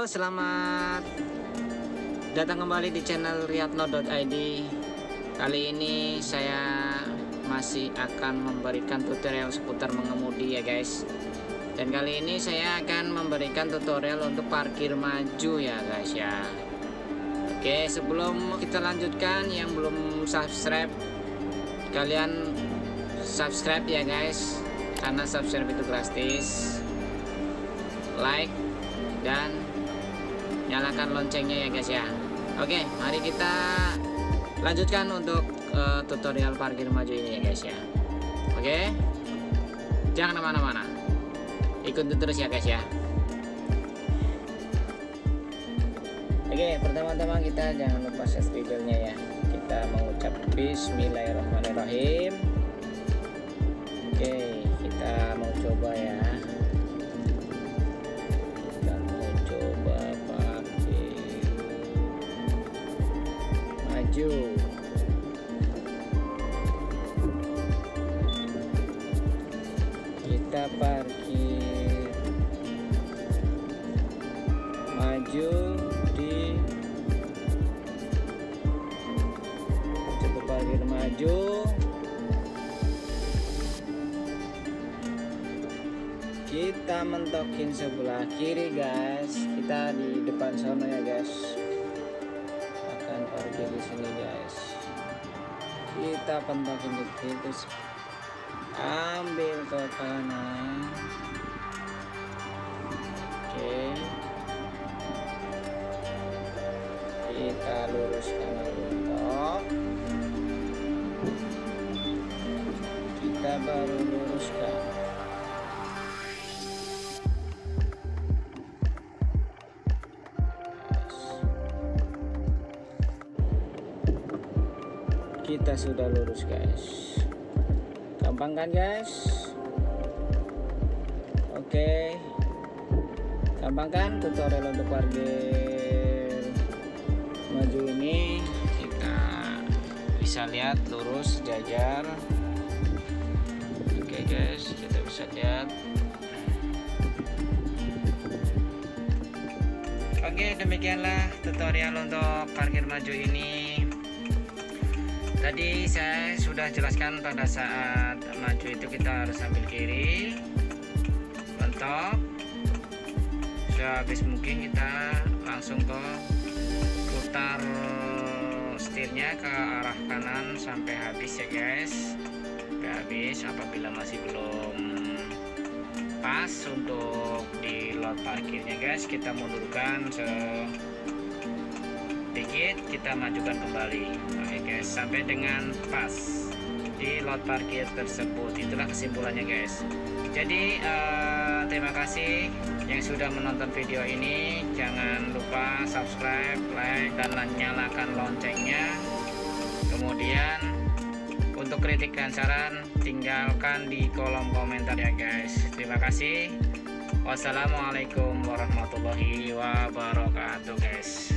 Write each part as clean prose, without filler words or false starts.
Halo, selamat datang kembali di channel riyadno.id. Kali ini saya masih akan memberikan tutorial seputar mengemudi ya guys. Dan kali ini saya akan memberikan tutorial untuk parkir maju ya guys ya. Oke, sebelum kita lanjutkan, yang belum subscribe, kalian subscribe ya guys, karena subscribe itu gratis. Like dan nyalakan loncengnya ya guys ya. Oke, mari kita lanjutkan untuk tutorial parkir maju ini ya guys ya. Oke, jangan kemana-mana, ikuti terus ya guys ya. Oke, pertama-tama kita jangan lupa share videonya ya. Kita mengucap bismillahirrahmanirrahim. Oke, kita mau coba ya. Kita parkir maju di coba parkir maju. Kita mentokin sebelah kiri guys. Kita di depan sana ya guys. Akan parkir di sini guys. Kita pentokin dikit, terus ambil ke kanan. Oke, kita luruskan untuk kita baru luruskan. Kita sudah lurus guys. Gampang kan guys? Oke, gampang kan tutorial untuk parkir maju ini? Kita bisa lihat lurus jajar. Oke guys, kita bisa lihat. Oke, demikianlah tutorial untuk parkir maju ini. Tadi saya sudah jelaskan pada saat maju itu kita harus ambil kiri, mentok, sehabis mungkin kita langsung ke putar setirnya ke arah kanan sampai habis ya guys, sampai habis. Apabila masih belum pas untuk di lot parkirnya guys, kita mundurkan sedikit, kita majukan kembali. Oke guys, sampai dengan pas di lot parkir tersebut. Itulah kesimpulannya guys. Jadi terima kasih yang sudah menonton video ini. Jangan lupa subscribe, like, dan nyalakan loncengnya. Kemudian untuk kritik dan saran tinggalkan di kolom komentar ya guys. Terima kasih. Wassalamualaikum warahmatullahi wabarakatuh guys.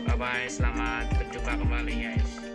Bye bye, selamat berjumpa kembali guys.